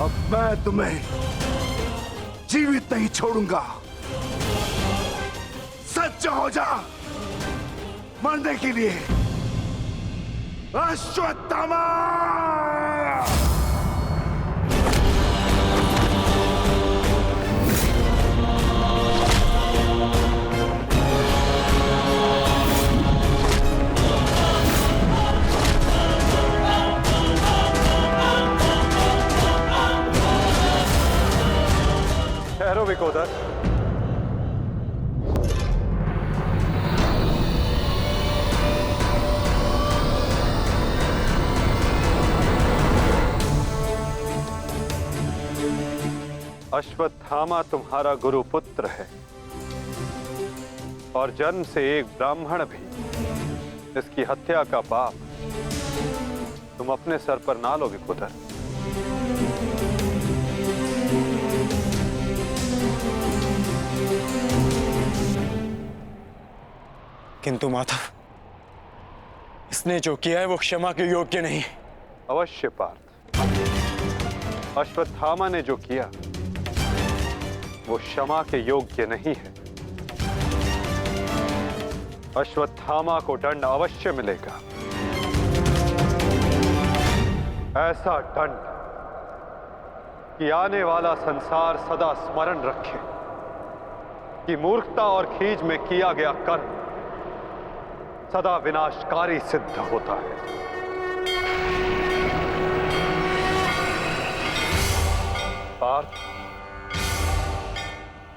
अब मैं तुम्हें जीवित नहीं छोड़ूंगा। सच हो जा मरने के लिए। अश्वत्थामा! ठहरो विकोदर। अश्वत्थामा तुम्हारा गुरु पुत्र है और जन्म से एक ब्राह्मण भी। इसकी हत्या का पाप तुम अपने सर पर ना लो विकोदर। किंतु माधव, इसने जो किया है वो क्षमा के योग्य नहीं। अवश्य पार्थ, अश्वत्थामा ने जो किया वो क्षमा के योग्य नहीं है। अश्वत्थामा को दंड अवश्य मिलेगा। ऐसा दंड कि आने वाला संसार सदा स्मरण रखे कि मूर्खता और खीज में किया गया कर्म सदा विनाशकारी सिद्ध होता है। पार्थ,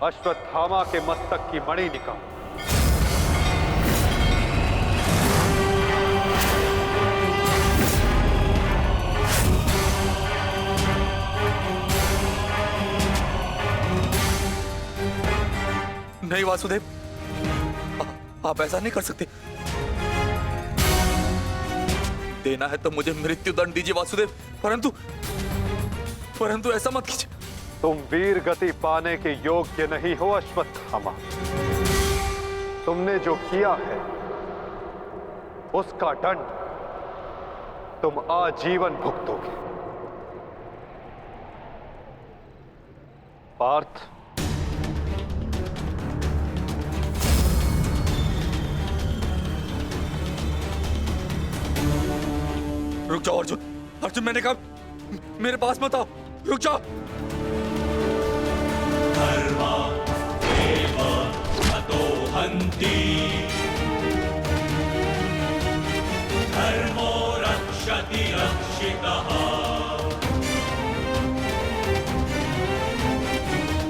अश्वत्थामा के मस्तक की मणि निकालो। नहीं वासुदेव, आप ऐसा नहीं कर सकते। देना है तो मुझे मृत्यु दंड दीजिए वासुदेव, परंतु ऐसा मत कीजिए। तुम वीर गति पाने के योग्य नहीं हो अश्वत्थामा। तुमने जो किया है उसका दंड तुम आजीवन भुगतोगे। पार्थ, रुक जाओ अर्जुन। अर्जुन, मैंने कहा मेरे पास मत आओ। रुक जाओ। धर्मा एव हतो हन्ति, धर्मो रक्षति रक्षितः।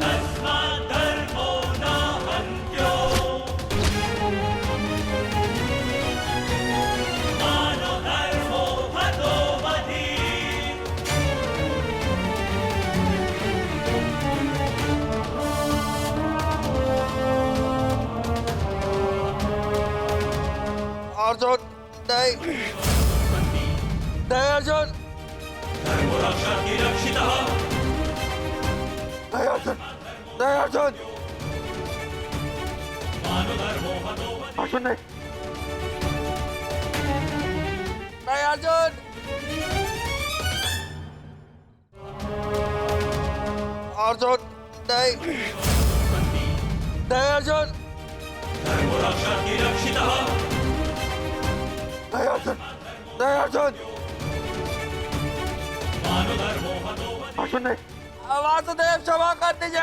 तस्मात् धर्मो न हन्त्यो, मानो धर्मो हतो वधि। अर्जुन, नहीं नहीं अर्जुन, धर्मो रक्षति रक्षितः। नहीं अर्जुन, नहीं अर्जुन, मानो धर्मो हतो वधि। अर्जुन नहीं, नहीं अर्जुन, अर्जुन नहीं, नहीं अर्जुन, धर्मो रक्षति रक्षितः। नहीं अर्जुन, नहीं अर्जुन, मानो धर्मो हतो वधि। अर्जुन नहीं। वासुदेव, क्षमा कर दीजिए।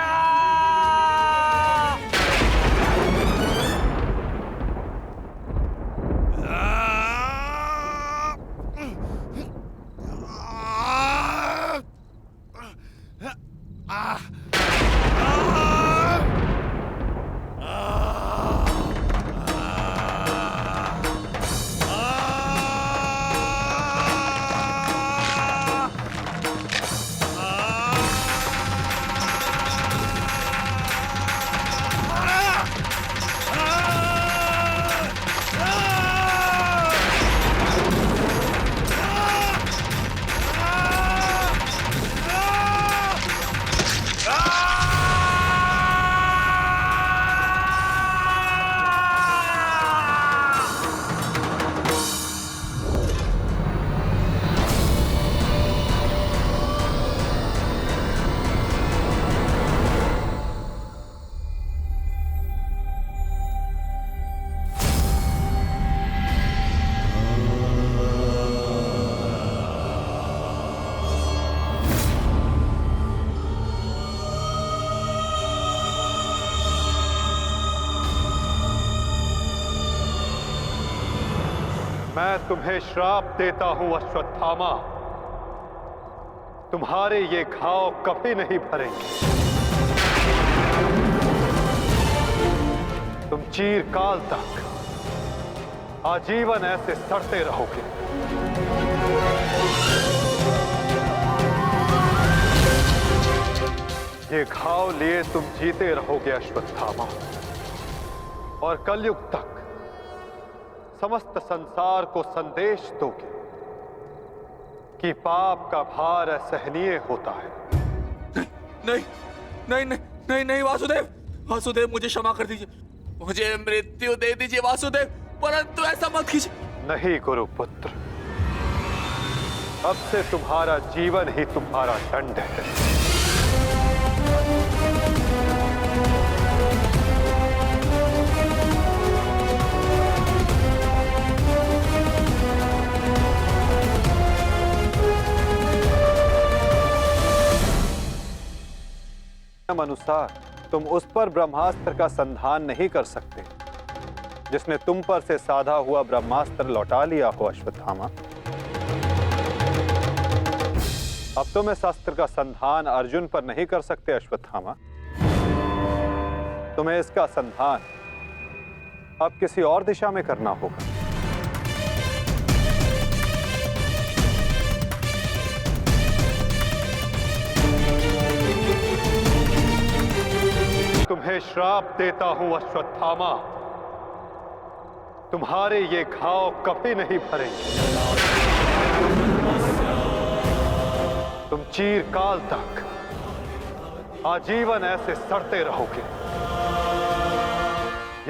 मैं तुम्हें श्राप देता हूं अश्वत्थामा, तुम्हारे ये घाव कभी नहीं भरेंगे। तुम चीरकाल तक आजीवन ऐसे सड़ते रहोगे। ये घाव लिए तुम जीते रहोगे अश्वत्थामा, और कलयुग तक समस्त संसार को संदेश दोगे कि पाप का भार असहनीय होता है। नहीं नहीं नहीं नहीं नहीं वासुदेव, वासुदेव मुझे क्षमा कर दीजिए, मुझे मृत्यु दे दीजिए वासुदेव, परंतु ऐसा मत कीजिए। नहीं गुरुपुत्र, अब से तुम्हारा जीवन ही तुम्हारा दंड है। अनुसार तुम उस पर ब्रह्मास्त्र का संधान नहीं कर सकते जिसने तुम पर से साधा हुआ ब्रह्मास्त्र लौटा लिया हो अश्वत्थामा। अब तुम इस अस्त्र का संधान अर्जुन पर नहीं कर सकते अश्वत्थामा। तुम्हें इसका संधान अब किसी और दिशा में करना होगा। तुम्हें श्राप देता हूं अश्वत्थामा, तुम्हारे ये घाव कभी नहीं भरेंगे। तुम चीरकाल तक आजीवन ऐसे सड़ते रहोगे।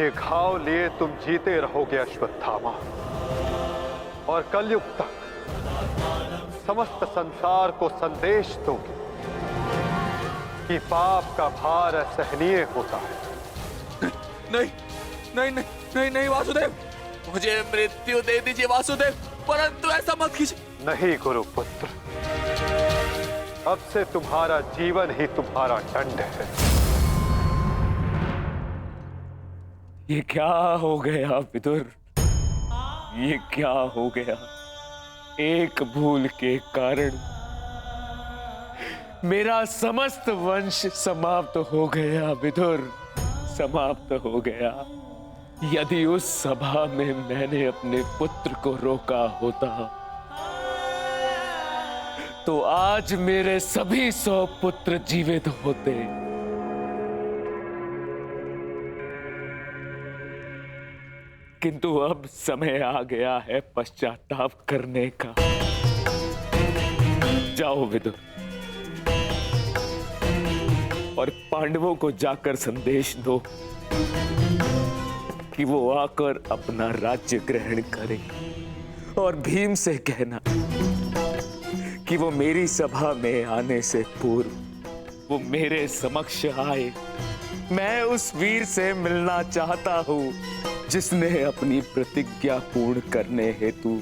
ये घाव लिए तुम जीते रहोगे अश्वत्थामा, और कलयुग तक समस्त संसार को संदेश दोगे कि पाप का भार असहनीय होता है। नहीं नहीं नहीं नहीं नहीं वासुदेव, मुझे मृत्यु दे दीजिए वासुदेव, परंतु ऐसा मत कीजिए। नहीं गुरुपुत्र, अब से तुम्हारा जीवन ही तुम्हारा दंड है। ये क्या हो गया विदुर, ये क्या हो गया? एक भूल के कारण मेरा समस्त वंश समाप्त हो गया विदुर, समाप्त हो गया। यदि उस सभा में मैंने अपने पुत्र को रोका होता तो आज मेरे सभी 100 पुत्र जीवित होते। किंतु अब समय आ गया है पश्चाताप करने का। जाओ विदुर, और पांडवों को जाकर संदेश दो कि वो आकर अपना राज्य ग्रहण करें, और भीम से कहना कि वो मेरी सभा में आने से पूर्व वो मेरे समक्ष आए। मैं उस वीर से मिलना चाहता हूं जिसने अपनी प्रतिज्ञा पूर्ण करने हेतु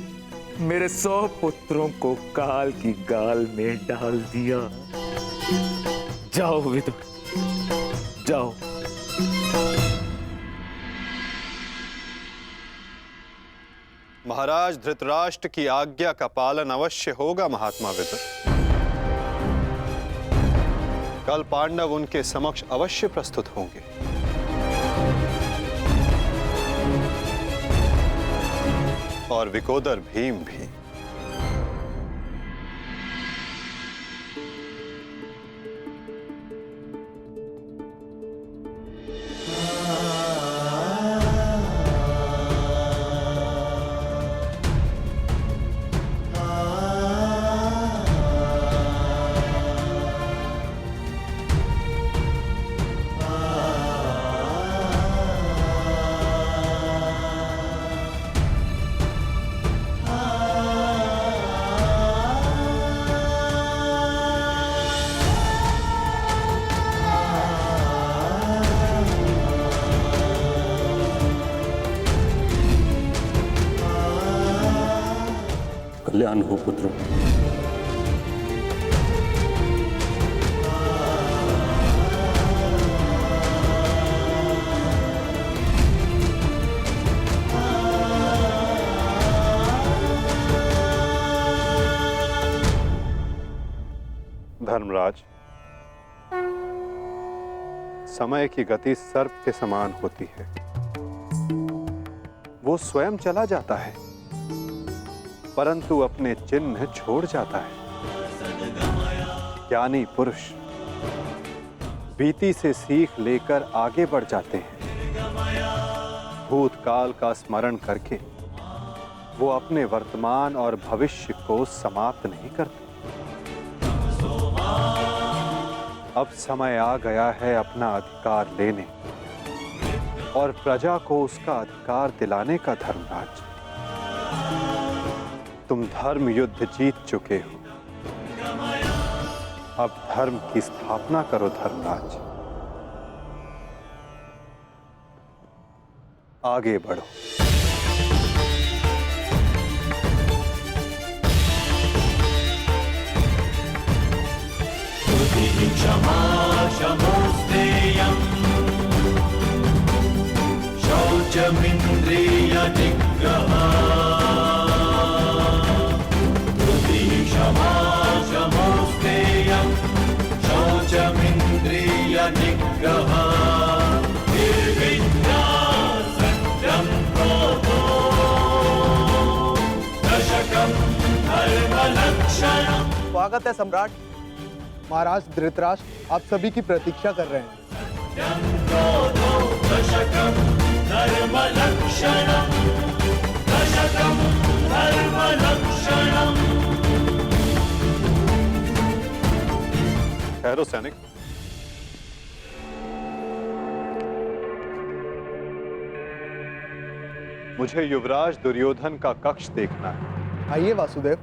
मेरे 100 पुत्रों को काल की गाल में डाल दिया। जाओ विदुर, जाओ। महाराज धृतराष्ट्र की आज्ञा का पालन अवश्य होगा महात्मा विदुर। कल पांडव उनके समक्ष अवश्य प्रस्तुत होंगे। और विकोदर भीम भी। कल्याण हो पुत्रों। धर्मराज, समय की गति सर्प के समान होती है। वो स्वयं चला जाता है परंतु अपने चिन्ह छोड़ जाता है। ज्ञानी पुरुष बीती से सीख लेकर आगे बढ़ जाते हैं। भूतकाल का स्मरण करके वो अपने वर्तमान और भविष्य को समाप्त नहीं करते। अब समय आ गया है अपना अधिकार लेने और प्रजा को उसका अधिकार दिलाने का। धर्मराज, तुम धर्म युद्ध जीत चुके हो, अब धर्म की स्थापना करो। धर्मराज, आगे बढ़ो। क्षमा क्षमोस्तेयम् शौचमिन्द्रिय निग्रहा क्षमा क्षमोस्तेयम् शौचमिन्द्रिय निग्रहा निर्विद्या सत्यं क्रोधो दशकं धर्मलक्षणम्। स्वागत है सम्राट। महाराज धृतराष्ट्र आप सभी की प्रतीक्षा कर रहे हैं। ठहरो सैनिक। मुझे युवराज दुर्योधन का कक्ष देखना है। आइए वासुदेव।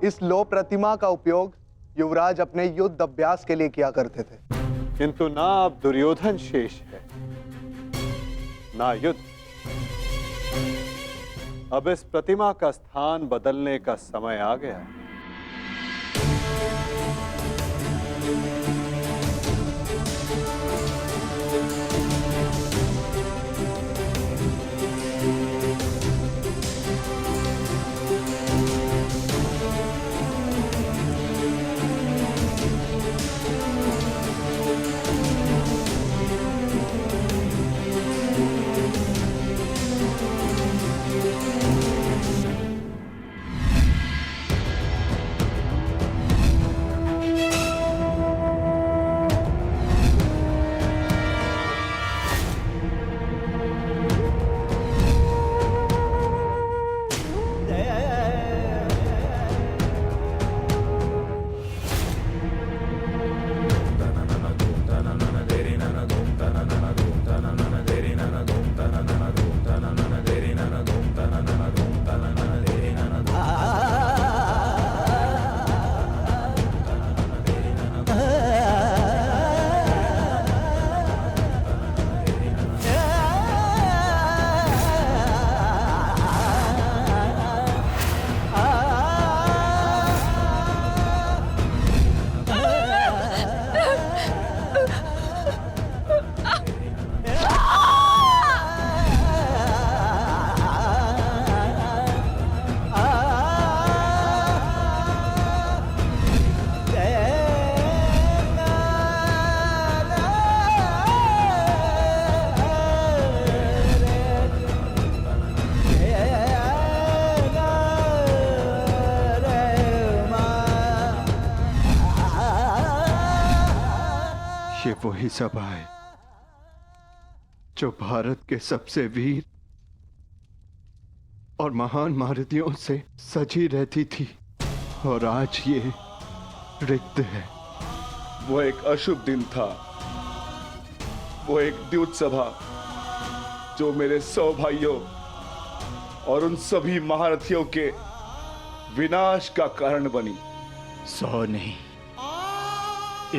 इस लो प्रतिमा का उपयोग युवराज अपने युद्ध अभ्यास के लिए किया करते थे। किंतु ना अब दुर्योधन शेष है, ना युद्ध। अब इस प्रतिमा का स्थान बदलने का समय आ गया है। वही सभा है जो भारत के सबसे वीर और महान महारथियों से सजी रहती थी, और आज ये रिक्त है। वो एक अशुभ दिन था, वो एक द्यूत सभा जो मेरे 100 भाइयों और उन सभी महारथियों के विनाश का कारण बनी। 100 नहीं,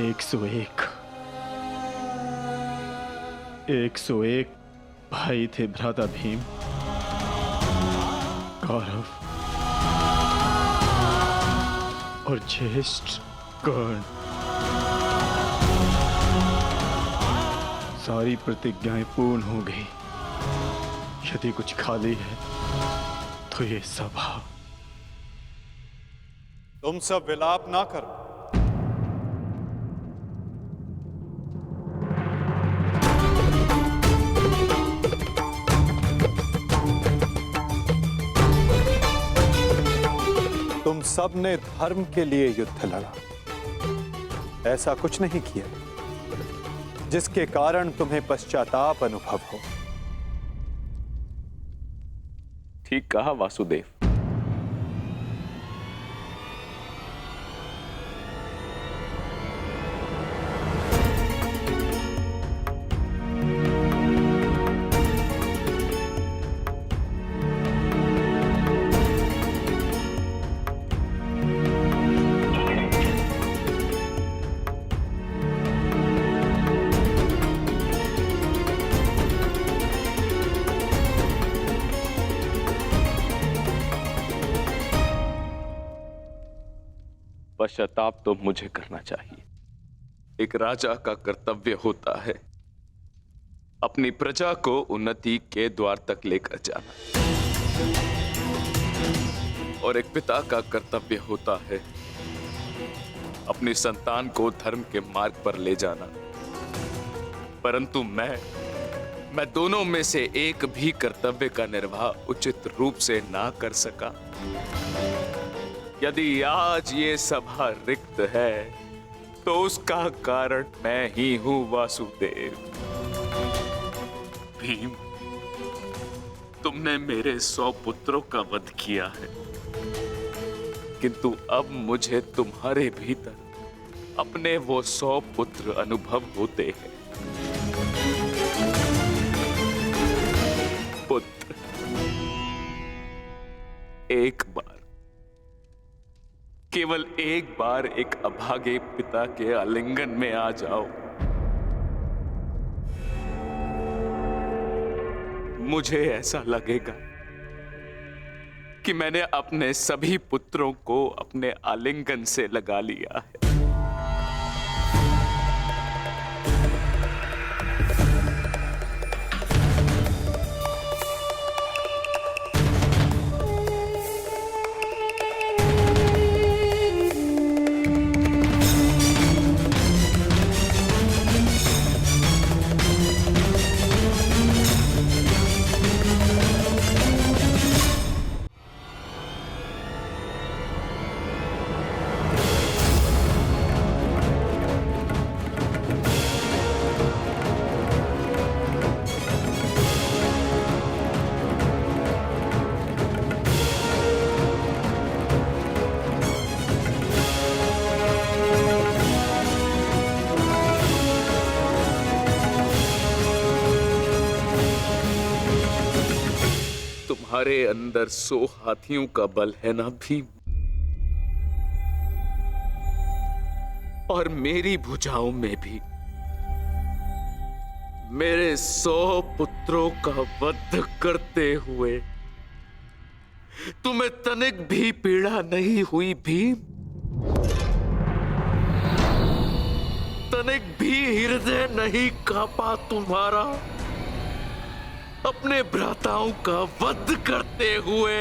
101। 101 भाई थे भ्राता भीम, कौरव और ज्येष्ठ कर्ण। सारी प्रतिज्ञाएं पूर्ण हो गई। यदि कुछ खाली है तो ये सभा। तुम सब विलाप ना करो। तुम सब ने धर्म के लिए युद्ध लड़ा, ऐसा कुछ नहीं किया जिसके कारण तुम्हें पश्चाताप अनुभव हो। ठीक कहा वासुदेव। पश्चाताप तो मुझे करना चाहिए। एक राजा का कर्तव्य होता है अपनी प्रजा को उन्नति के द्वार तक लेकर जाना, और एक पिता का कर्तव्य होता है अपनी संतान को धर्म के मार्ग पर ले जाना। परंतु मैं दोनों में से एक भी कर्तव्य का निर्वाह उचित रूप से ना कर सका। यदि आज ये सभा रिक्त है तो उसका कारण मैं ही हूं वासुदेव। भीम, तुमने मेरे 100 पुत्रों का वध किया है, किंतु अब मुझे तुम्हारे भीतर अपने वो 100 पुत्र अनुभव होते हैं। पुत्र, एक बार, केवल एक बार एक अभागे पिता के आलिंगन में आ जाओ। मुझे ऐसा लगेगा कि मैंने अपने सभी पुत्रों को अपने आलिंगन से लगा लिया है। तुम्हारे अंदर 100 हाथियों का बल है ना भीम, और मेरी भुजाओं में भी मेरे 100 पुत्रों का वध करते हुए तुम्हें तनिक भी पीड़ा नहीं हुई भीम? तनिक भी हृदय नहीं कांपा तुम्हारा अपने भ्राताओं का वध करते हुए?